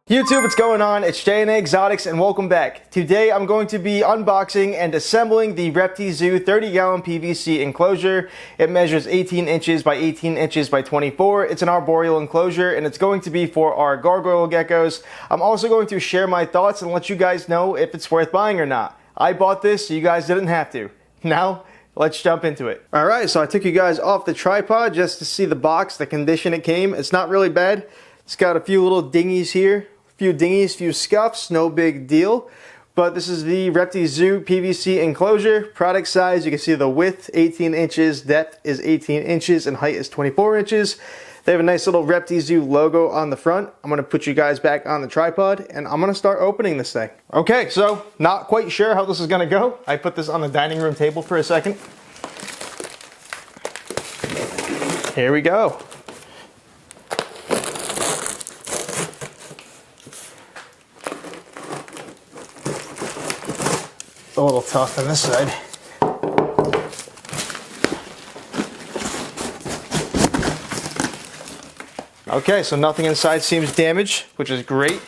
YouTube, what's going on? It's J&A Exotics and welcome back. Today I'm going to be unboxing and assembling the Repti Zoo 30-gallon PVC enclosure. It measures 18 inches by 18 inches by 24. It's an arboreal enclosure and it's going to be for our gargoyle geckos. I'm also going to share my thoughts and let you guys know if it's worth buying or not. I bought this so you guys didn't have to. Now, let's jump into it. Alright, so I took you guys off the tripod just to see the box, the condition it came. It's not really bad. It's got a few little dingies here. Few scuffs, no big deal. But this is the Repti Zoo PVC enclosure. Product size, you can see the width 18 inches, depth is 18 inches, and height is 24 inches. They have a nice little Repti Zoo logo on the front. I'm gonna put you guys back on the tripod and I'm gonna start opening this thing. Okay, so not quite sure how this is gonna go. I put this on the dining room table for a second. Here we go. A little tough on this side. Okay, so nothing inside seems damaged, which is great.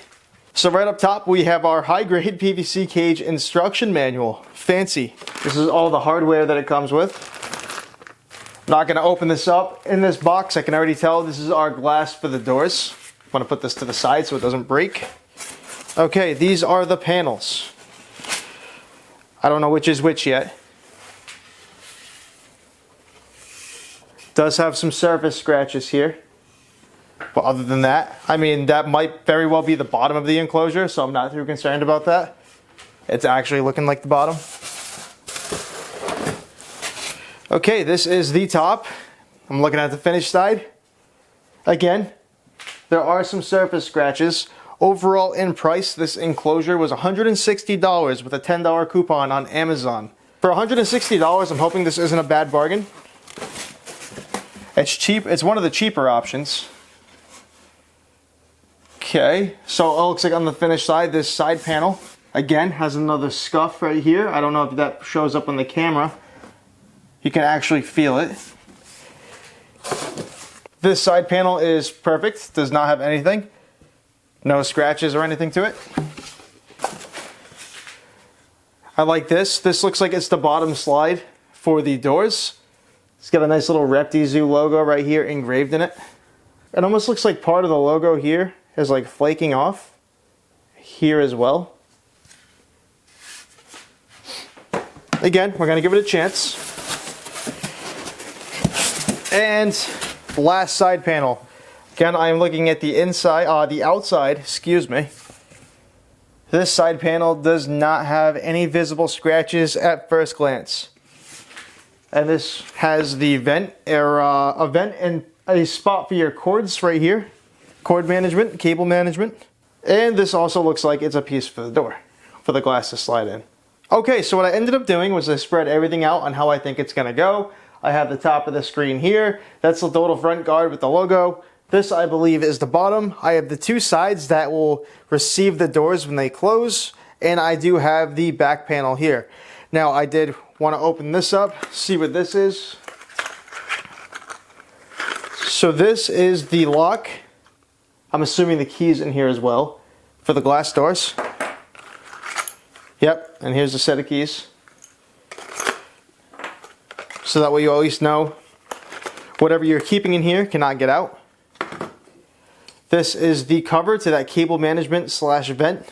So right up top we have our high-grade PVC cage instruction manual. Fancy. This is all the hardware that it comes with. Not going to open this up. In this box, I can already tell this is our glass for the doors. I want to put this to the side so it doesn't break. Okay, these are the panels. I don't know which is which yet. Does have some surface scratches here. But other than that, I mean, that might very well be the bottom of the enclosure, so I'm not too concerned about that. It's actually looking like the bottom. Okay, this is the top. I'm looking at the finished side. Again, there are some surface scratches. Overall in price, this enclosure was $160 with a $10 coupon on Amazon. For $160, I'm hoping this isn't a bad bargain. It's cheap. It's one of the cheaper options. Okay, so it looks like on the finished side, this side panel, again, has another scuff right here. I don't know if that shows up on the camera. You can actually feel it. This side panel is perfect, does not have anything. No scratches or anything to it. I like this. This looks like it's the bottom slide for the doors. It's got a nice little Repti Zoo logo right here engraved in it. It almost looks like part of the logo here is like flaking off here as well. Again, we're gonna give it a chance. And last side panel. Again, I am looking at the inside, the outside, excuse me. This side panel does not have any visible scratches at first glance. And this has the vent, a vent and a spot for your cords right here. Cord management, cable management. And this also looks like it's a piece for the door, for the glass to slide in. Okay, so what I ended up doing was I spread everything out on how I think it's gonna go. I have the top of the screen here. That's the total front guard with the logo. This, I believe, is the bottom. I have the two sides that will receive the doors when they close, and I do have the back panel here. Now, I did want to open this up, see what this is. So this is the lock. I'm assuming the key's in here as well for the glass doors. Yep, and here's a set of keys. So that way you at least know whatever you're keeping in here cannot get out. This is the cover to that cable management slash vent.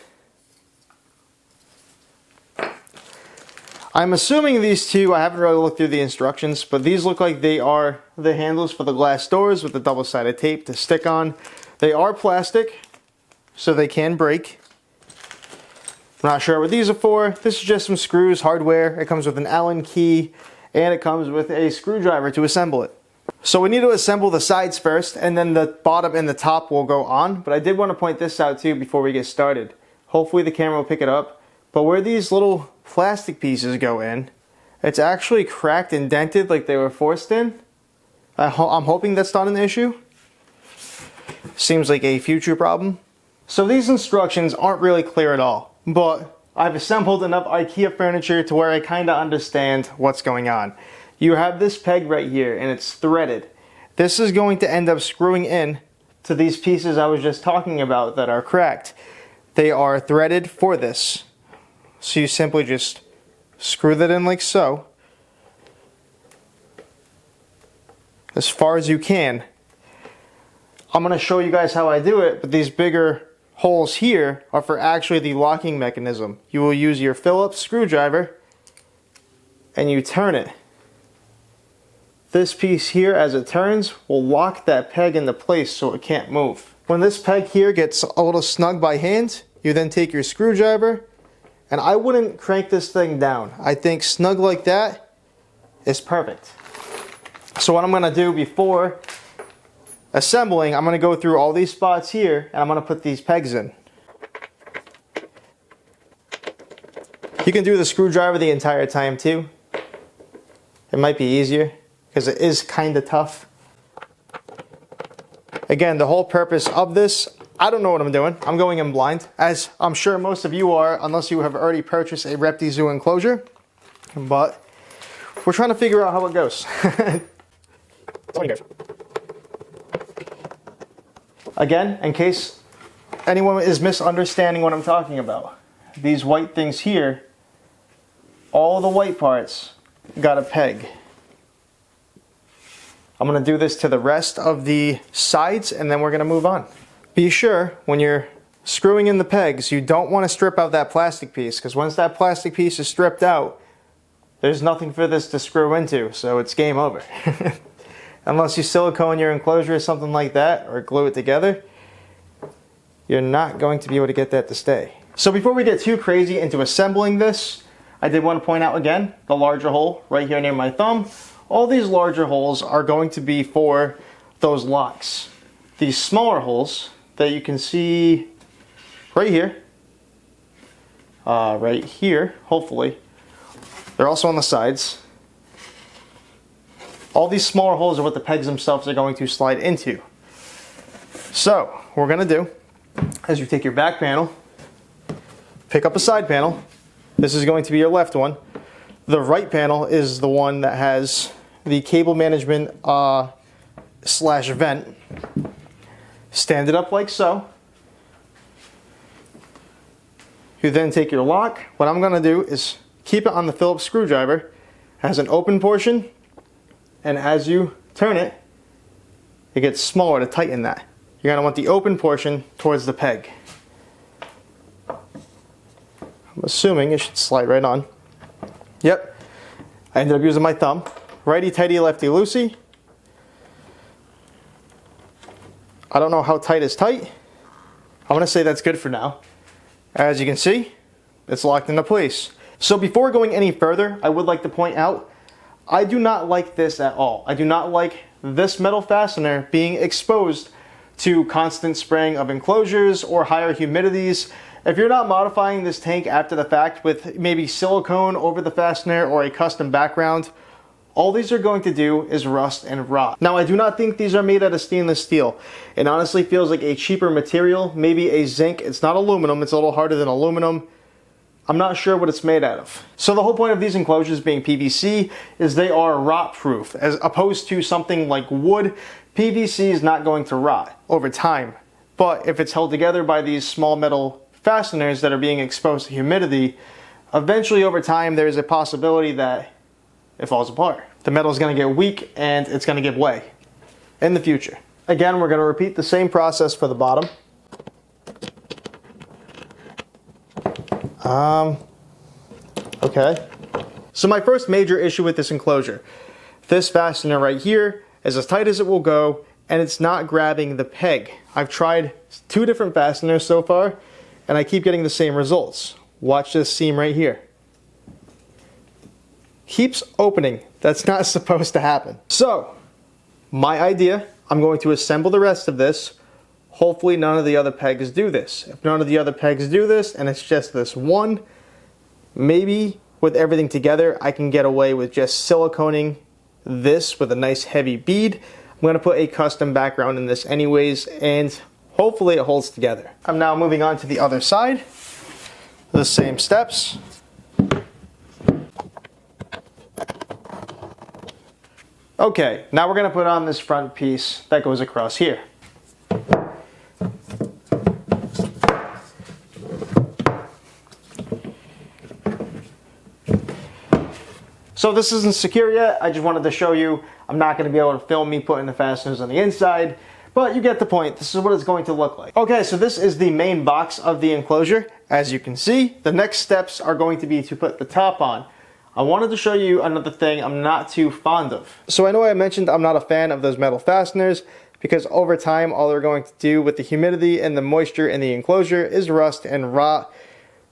I'm assuming these two, I haven't really looked through the instructions, but these look like they are the handles for the glass doors with the double-sided tape to stick on. They are plastic, so they can break. I'm not sure what these are for. This is just some screws, hardware. It comes with an Allen key, and it comes with a screwdriver to assemble it. So we need to assemble the sides first, and then the bottom and the top will go on. But I did want to point this out too before we get started. Hopefully the camera will pick it up. But where these little plastic pieces go in, it's actually cracked and dented like they were forced in. I'm hoping that's not an issue. Seems like a future problem. So these instructions aren't really clear at all. But I've assembled enough IKEA furniture to where I kind of understand what's going on. You have this peg right here and it's threaded. This is going to end up screwing in to these pieces I was just talking about that are cracked. They are threaded for this. So you simply just screw that in like so, as far as you can. I'm going to show you guys how I do it, but these bigger holes here are for actually the locking mechanism. You will use your Phillips screwdriver and you turn it. This piece here, as it turns, will lock that peg into place so it can't move. When this peg here gets a little snug by hand, you then take your screwdriver, and I wouldn't crank this thing down. I think snug like that is perfect. So what I'm going to do before assembling, I'm going to go through all these spots here, and I'm going to put these pegs in. You can do the screwdriver the entire time too. It might be easier, because it is kind of tough. Again, the whole purpose of this, I don't know what I'm doing. I'm going in blind, as I'm sure most of you are, unless you have already purchased a Repti Zoo enclosure. But we're trying to figure out how it goes. Again, in case anyone is misunderstanding what I'm talking about, these white things here, all the white parts got a peg. I'm going to do this to the rest of the sides, and then we're going to move on. Be sure when you're screwing in the pegs, you don't want to strip out that plastic piece, because once that plastic piece is stripped out, there's nothing for this to screw into, so it's game over. Unless you silicone your enclosure or something like that, or glue it together, you're not going to be able to get that to stay. So before we get too crazy into assembling this, I did want to point out again, the larger hole right here near my thumb. All these larger holes are going to be for those locks. These smaller holes that you can see right here, hopefully, they're also on the sides. All these smaller holes are what the pegs themselves are going to slide into. So, what we're going to do is you take your back panel, pick up a side panel. This is going to be your left one. The right panel is the one that has the cable management slash vent. Stand it up like so. You then take your lock. What I'm going to do is keep it on the Phillips screwdriver. It has an open portion, and as you turn it, it gets smaller to tighten that. You're going to want the open portion towards the peg. I'm assuming it should slide right on. Yep. I ended up using my thumb. Righty tighty, lefty loosey. I don't know how tight is tight. I'm going to say that's good for now. As you can see, it's locked into place. So before going any further, I would like to point out, I do not like this at all. I do not like this metal fastener being exposed to constant spraying of enclosures or higher humidities. If you're not modifying this tank after the fact with maybe silicone over the fastener or a custom background, all these are going to do is rust and rot. Now, I do not think these are made out of stainless steel. It honestly feels like a cheaper material, maybe a zinc. It's not aluminum, it's a little harder than aluminum. I'm not sure what it's made out of. So the whole point of these enclosures being PVC is they are rot proof. As opposed to something like wood, PVC is not going to rot over time. But if it's held together by these small metal fasteners that are being exposed to humidity, eventually over time there is a possibility that it falls apart. The metal is going to get weak and it's going to give way in the future. Again, we're going to repeat the same process for the bottom. Okay. So my first major issue with this enclosure, this fastener right here is as tight as it will go and it's not grabbing the peg. I've tried 2 different fasteners so far and I keep getting the same results. Watch this seam right here. Keeps opening. That's not supposed to happen. So, my idea, I'm going to assemble the rest of this. Hopefully none of the other pegs do this. If none of the other pegs do this and it's just this one, maybe with everything together I can get away with just siliconing this with a nice heavy bead. I'm going to put a custom background in this anyways, and hopefully it holds together. I'm now moving on to the other side. The same steps. Okay, now we're going to put on this front piece that goes across here. So this isn't secure yet. I just wanted to show you. I'm not going to be able to film me putting the fasteners on the inside, but you get the point. This is what it's going to look like. Okay, so this is the main box of the enclosure. As you can see, the next steps are going to be to put the top on. I wanted to show you another thing I'm not too fond of. So I know I mentioned I'm not a fan of those metal fasteners because over time all they're going to do with the humidity and the moisture in the enclosure is rust and rot.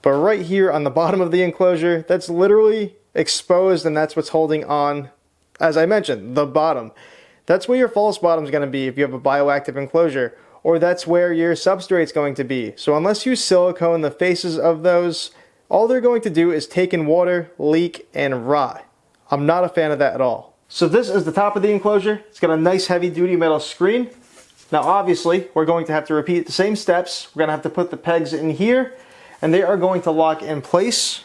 But right here on the bottom of the enclosure, that's literally exposed, and that's what's holding on, as I mentioned, the bottom. That's where your false bottom is going to be if you have a bioactive enclosure, or that's where your substrate's going to be. So unless you silicone the faces of those, all they're going to do is take in water, leak, and rot. I'm not a fan of that at all. So this is the top of the enclosure. It's got a nice heavy-duty metal screen. Now obviously, we're going to have to repeat the same steps. We're going to have to put the pegs in here, and they are going to lock in place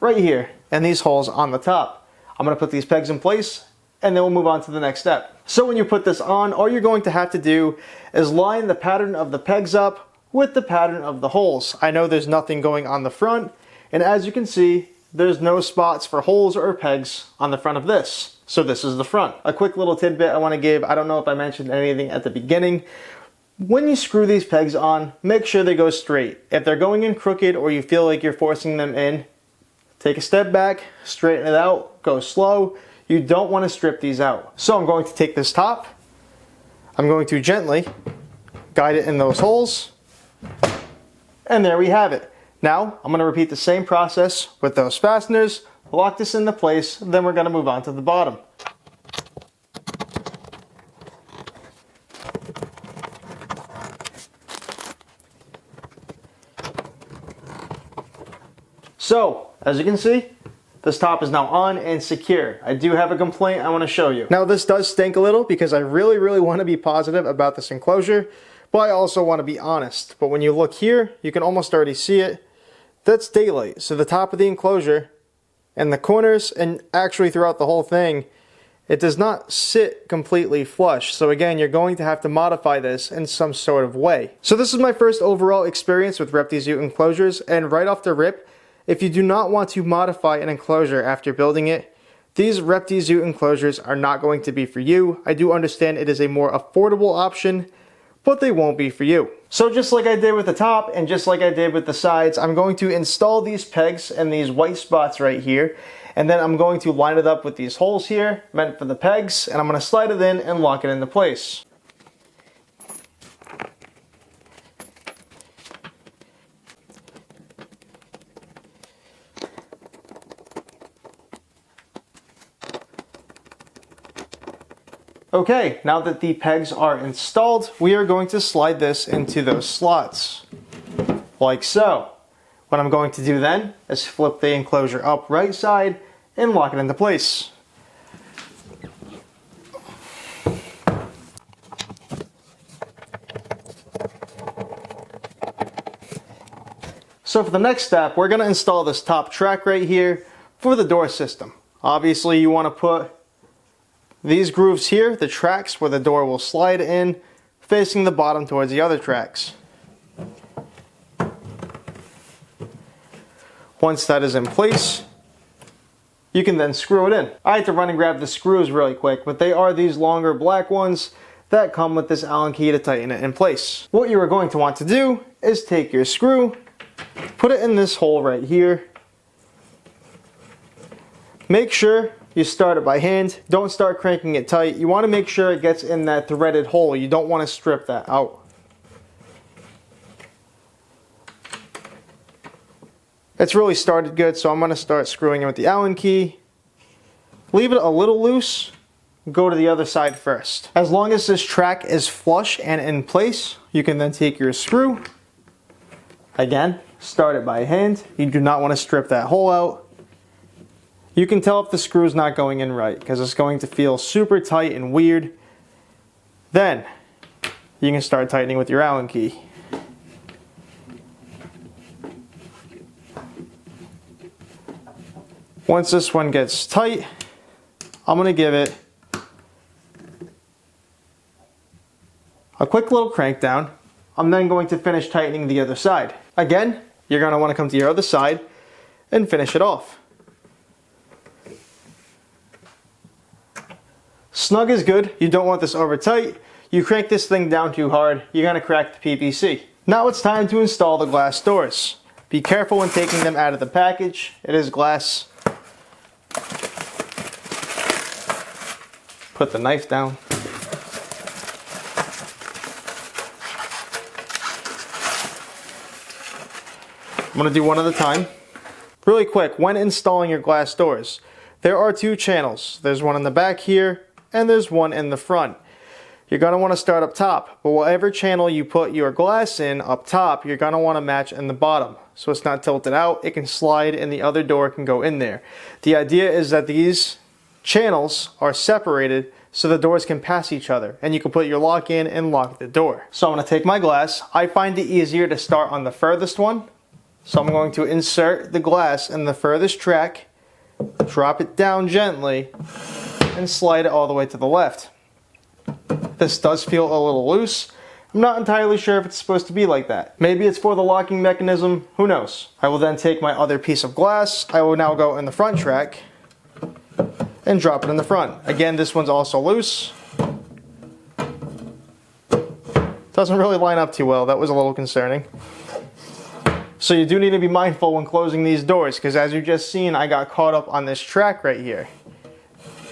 right here, and these holes on the top. I'm going to put these pegs in place, and then we'll move on to the next step. So when you put this on, all you're going to have to do is line the pattern of the pegs up with the pattern of the holes. I know there's nothing going on the front, and as you can see, there's no spots for holes or pegs on the front of this. So this is the front. A quick little tidbit I want to give. I don't know if I mentioned anything at the beginning. When you screw these pegs on, make sure they go straight. If they're going in crooked or you feel like you're forcing them in, take a step back, straighten it out, go slow. You don't want to strip these out. So I'm going to take this top, I'm going to gently guide it in those holes, and there we have it. Now I'm going to repeat the same process with those fasteners, lock this into place, then we're going to move on to the bottom. So, as you can see, this top is now on and secure. I do have a complaint I want to show you. Now this does stink a little because I really want to be positive about this enclosure, but I also want to be honest. But when you look here, you can almost already see it. That's daylight. So the top of the enclosure and the corners and actually throughout the whole thing, it does not sit completely flush. So again, you're going to have to modify this in some sort of way. So this is my first overall experience with Repti Zoo enclosures, and right off the rip, if you do not want to modify an enclosure after building it, these Repti Zoo enclosures are not going to be for you. I do understand it is a more affordable option, but they won't be for you. So just like I did with the top and just like I did with the sides, I'm going to install these pegs and these white spots right here, and then I'm going to line it up with these holes here meant for the pegs, and I'm going to slide it in and lock it into place. Okay, now that the pegs are installed, we are going to slide this into those slots, like so. What I'm going to do then is flip the enclosure up right side and lock it into place. So for the next step, we're going to install this top track right here for the door system. Obviously you want to put these grooves here, the tracks where the door will slide in, facing the bottom towards the other tracks. Once that is in place, you can then screw it in. I had to run and grab the screws really quick, but they are these longer black ones that come with this Allen key to tighten it in place. What you are going to want to do is take your screw, put it in this hole right here. Make sure you start it by hand. Don't start cranking it tight. You want to make sure it gets in that threaded hole. You don't want to strip that out. It's really started good, so I'm going to start screwing it with the Allen key. Leave it a little loose. Go to the other side first. As long as this track is flush and in place, you can then take your screw. Again, start it by hand. You do not want to strip that hole out. You can tell if the screw is not going in right because it's going to feel super tight and weird. Then you can start tightening with your Allen key. Once this one gets tight, I'm going to give it a quick little crank down. I'm then going to finish tightening the other side. Again, you're going to want to come to your other side and finish it off. Snug is good. You don't want this over tight. You crank this thing down too hard, you're gonna crack the PVC. Now it's time to install the glass doors. Be careful when taking them out of the package. It is glass. Put the knife down. I'm gonna do one at a time. Really quick, when installing your glass doors, there are two channels. There's one in the back here, and there's one in the front. You're gonna wanna start up top, but whatever channel you put your glass in up top, you're gonna wanna match in the bottom. So it's not tilted out, it can slide and the other door can go in there. The idea is that these channels are separated so the doors can pass each other and you can put your lock in and lock the door. So I'm gonna take my glass. I find it easier to start on the furthest one. So I'm going to insert the glass in the furthest track, drop it down gently, and slide it all the way to the left. This does feel a little loose. I'm not entirely sure if it's supposed to be like that. Maybe it's for the locking mechanism, who knows. I will then take my other piece of glass. I will now go in the front track and drop it in the front. Again, this one's also loose. Doesn't really line up too well. That was a little concerning. So you do need to be mindful when closing these doors, because as you just seen, I got caught up on this track right here.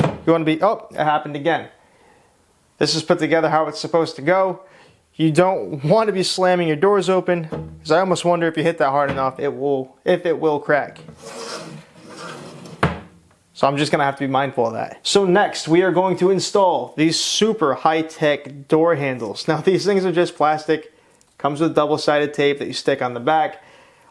You want to be, oh, it happened again. This is put together how it's supposed to go. You don't want to be slamming your doors open, because I almost wonder if you hit that hard enough, if it will crack. So I'm just going to have to be mindful of that. So next, we are going to install these super high-tech door handles. Now these things are just plastic. Comes with double-sided tape that you stick on the back.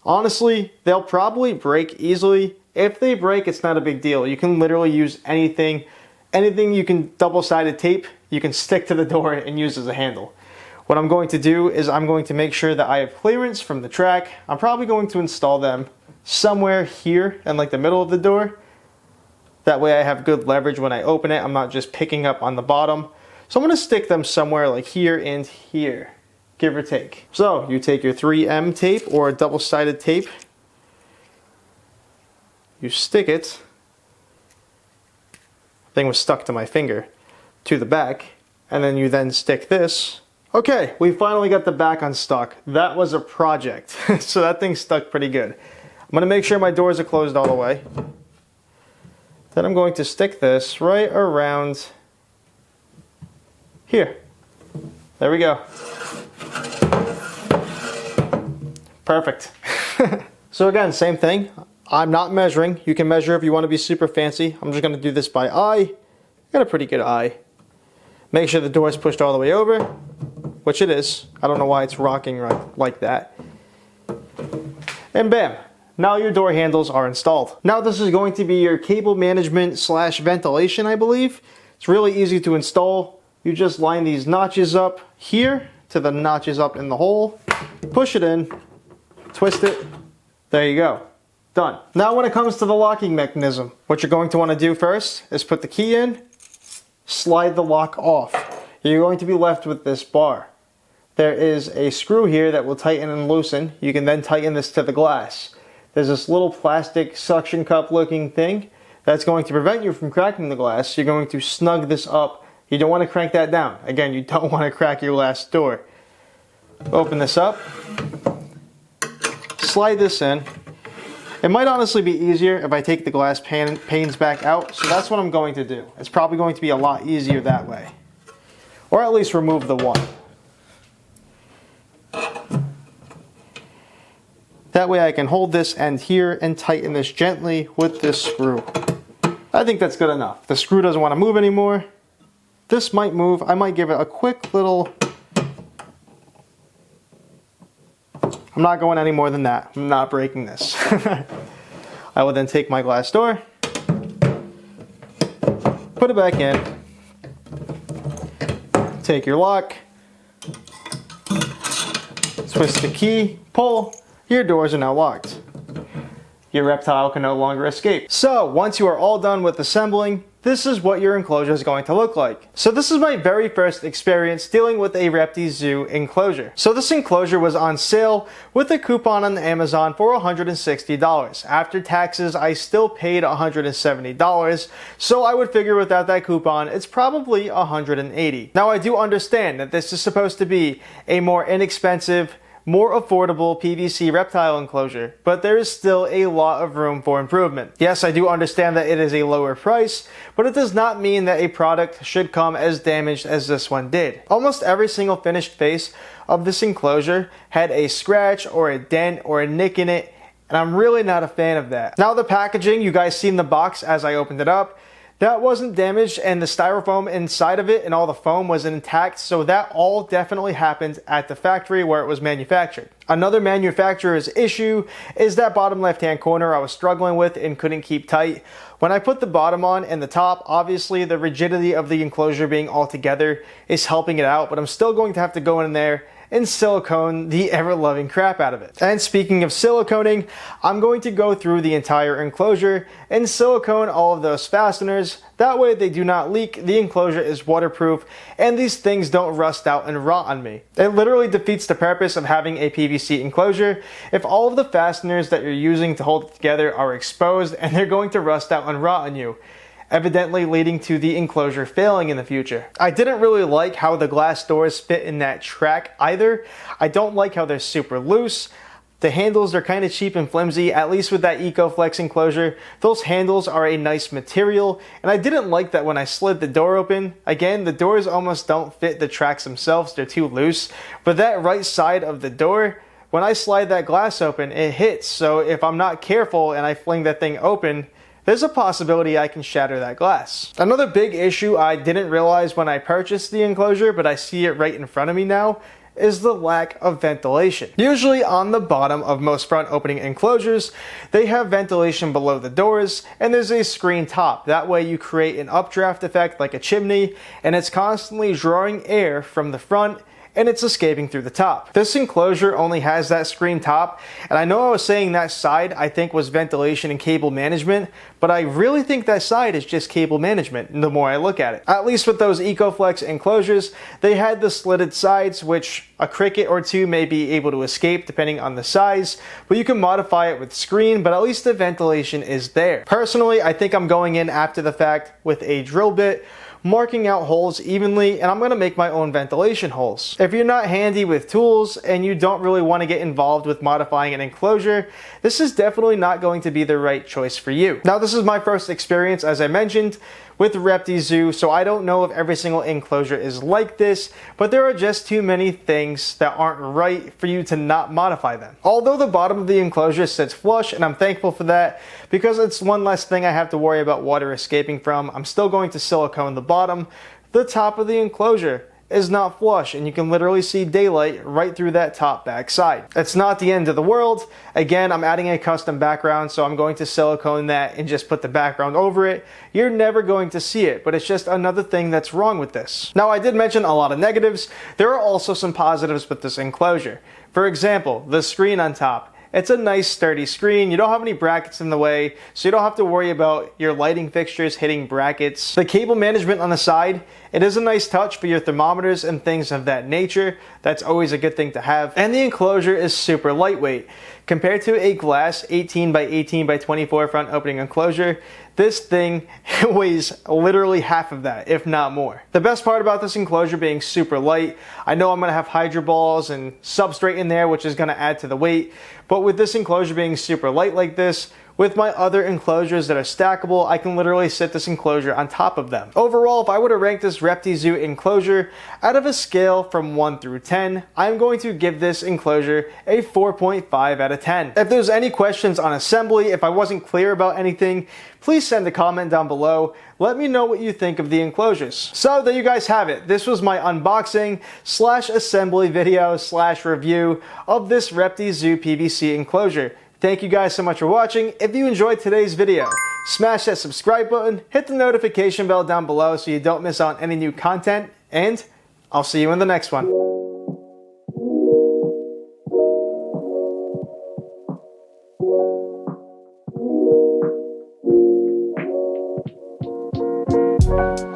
Honestly, they'll probably break easily. If they break, it's not a big deal. You can literally use anything you can double-sided tape, you can stick to the door and use as a handle. What I'm going to do is I'm going to make sure that I have clearance from the track. I'm probably going to install them somewhere here in like the middle of the door. That way I have good leverage when I open it. I'm not just picking up on the bottom. So I'm going to stick them somewhere like here and here, give or take. So you take your 3M tape or a double-sided tape. You stick it. Thing was stuck to my finger, to the back, and then you then stick this. Okay, we finally got the back unstuck. That was a project. So that thing stuck pretty good. I'm gonna make sure my doors are closed all the way. Then I'm going to stick this right around here. There we go. Perfect. So again, same thing. I'm not measuring. You can measure if you want to be super fancy. I'm just going to do this by eye. Got a pretty good eye. Make sure the door is pushed all the way over, which it is. I don't know why it's rocking like that. And bam, now your door handles are installed. Now this is going to be your cable management / ventilation, I believe. It's really easy to install. You just line these notches up here to the notches up in the hole, push it in, twist it, there you go. Done. Now when it comes to the locking mechanism, what you're going to want to do first is put the key in, slide the lock off. You're going to be left with this bar. There is a screw here that will tighten and loosen. You can then tighten this to the glass. There's this little plastic suction cup looking thing that's going to prevent you from cracking the glass. You're going to snug this up. You don't want to crank that down. Again, you don't want to crack your glass door. Open this up, slide this in. It might honestly be easier if I take the glass panes back out, so that's what I'm going to do. It's probably going to be a lot easier that way. Or at least remove the one. That way I can hold this end here and tighten this gently with this screw. I think that's good enough. The screw doesn't want to move anymore. This might move. I might give it a quick little... I'm not going any more than that. I'm not breaking this. I will then take my glass door, put it back in, take your lock, twist the key, pull, your doors are now locked. Your reptile can no longer escape. So once you are all done with assembling, this is what your enclosure is going to look like. So this is my very first experience dealing with a Repti Zoo enclosure. So this enclosure was on sale with a coupon on Amazon for $160. After taxes, I still paid $170. So I would figure without that coupon, it's probably $180. Now I do understand that this is supposed to be a more inexpensive, more affordable PVC reptile enclosure, but there is still a lot of room for improvement. Yes, I do understand that it is a lower price, but it does not mean that a product should come as damaged as this one did. Almost every single finished face of this enclosure had a scratch or a dent or a nick in it, and I'm really not a fan of that. Now the packaging, you guys seen the box as I opened it up. That wasn't damaged, and the styrofoam inside of it and all the foam was intact, so that all definitely happened at the factory where it was manufactured. Another manufacturer's issue is that bottom left-hand corner I was struggling with and couldn't keep tight. When I put the bottom on and the top, obviously the rigidity of the enclosure being all together is helping it out, but I'm still going to have to go in there and silicone the ever-loving crap out of it. And speaking of siliconing, I'm going to go through the entire enclosure and silicone all of those fasteners. That way they do not leak, the enclosure is waterproof, and these things don't rust out and rot on me. It literally defeats the purpose of having a PVC enclosure if all of the fasteners that you're using to hold it together are exposed and they're going to rust out and rot on you, evidently leading to the enclosure failing in the future. I didn't really like how the glass doors fit in that track either. I don't like how they're super loose. The handles are kind of cheap and flimsy, at least with that EcoFlex enclosure. Those handles are a nice material, and I didn't like that when I slid the door open. Again, the doors almost don't fit the tracks themselves, they're too loose. But that right side of the door, when I slide that glass open, it hits. So if I'm not careful and I fling that thing open, there's a possibility I can shatter that glass. Another big issue I didn't realize when I purchased the enclosure, but I see it right in front of me now, is the lack of ventilation. Usually on the bottom of most front opening enclosures, they have ventilation below the doors, and there's a screen top. That way you create an updraft effect like a chimney, and it's constantly drawing air from the front and it's escaping through the top. This enclosure only has that screen top, and I know I was saying that side I think was ventilation and cable management, but I really think that side is just cable management the more I look at it. At least with those EcoFlex enclosures, they had the slitted sides, which a cricket or two may be able to escape depending on the size, but you can modify it with screen, but at least the ventilation is there. Personally, I think I'm going in after the fact with a drill bit, marking out holes evenly, and I'm going to make my own ventilation holes. If you're not handy with tools and you don't really want to get involved with modifying an enclosure, this is definitely not going to be the right choice for you. Now, this is my first experience, as I mentioned, with Repti Zoo, so I don't know if every single enclosure is like this, but there are just too many things that aren't right for you to not modify them. Although the bottom of the enclosure sits flush, and I'm thankful for that, because it's one less thing I have to worry about water escaping from, I'm still going to silicone the bottom. The top of the enclosure is not flush, and you can literally see daylight right through that top back side. It's not the end of the world. Again, I'm adding a custom background, so I'm going to silicone that and just put the background over it. You're never going to see it, but it's just another thing that's wrong with this. Now, I did mention a lot of negatives. There are also some positives with this enclosure. For example, the screen on top. It's a nice sturdy screen. You don't have any brackets in the way, so you don't have to worry about your lighting fixtures hitting brackets. The cable management on the side, it is a nice touch for your thermometers and things of that nature. That's always a good thing to have. And the enclosure is super lightweight. Compared to a glass 18 by 18 by 24 front opening enclosure, this thing weighs literally half of that, if not more. The best part about this enclosure being super light, I know I'm going to have hydro balls and substrate in there, which is going to add to the weight, but with this enclosure being super light like this, with my other enclosures that are stackable, I can literally sit this enclosure on top of them. Overall, if I were to rank this Repti Zoo enclosure out of a scale from 1 through 10, I'm going to give this enclosure a 4.5 out of 10. If there's any questions on assembly, if I wasn't clear about anything, please send a comment down below. Let me know what you think of the enclosures. So there you guys have it. This was my unboxing / assembly video / review of this Repti Zoo PVC enclosure. Thank you guys so much for watching. If you enjoyed today's video, smash that subscribe button, hit the notification bell down below so you don't miss out on any new content, and I'll see you in the next one. guys.